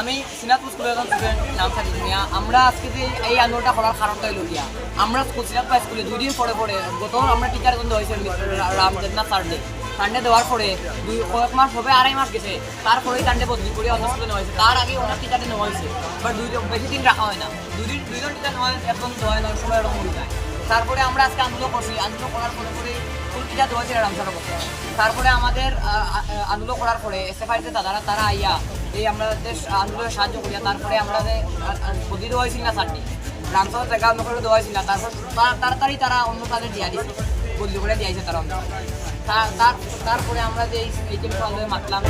আমি সিনাতপুর স্কুলের একজন স্টুডেন্ট নাম সাকিব মিয়া। আমরা আজকে যে এই আন্দোলনটা করার কারণটা হলো গিয়া আমরা সিনাতপুর স্কুলে 2 দিন পরে গত আমরা টিচার বন্ধ হয়েছে রামদেবনাথ সানডে দেওয়ার পরে কয়েক মাস হবে, 2.5 মাস গেছে, তারপরেই সানডে বদলি করে অন্য স্কুলে নেওয়া হয়েছে। তার আগে ওনার টিচারে নেওয়া হয়েছে, বাট বেশি দিন রাখা হয় না। দুইজন টিচার নেওয়া একজন দেওয়া হয় না, সময় এরকম হয়ে যায়। তারপরে আমরা আজকে আন্দোলন করছি, আন্দোলন করার পরে ফুল টিচার দেওয়া ছিল রামসার বছর। তারপরে আমাদের আন্দোলন করার পরে এসএফআইতে তারা আইয়া এই আমাদের আন্দোলনে সাহায্য করিয়া তারপরে আমাদের বদলি দেওয়া হয়েছিল না চারটি রামসার জায়গা অন্য করে দেওয়া হয়েছিল না। তারপর তাড়াতাড়ি তারা অন্য তাদের দিয়া দিচ্ছে, বদলি করে দিয়েছে তারা অন্য। তারপরে আমরা যে এই জিনিস মাতলাম।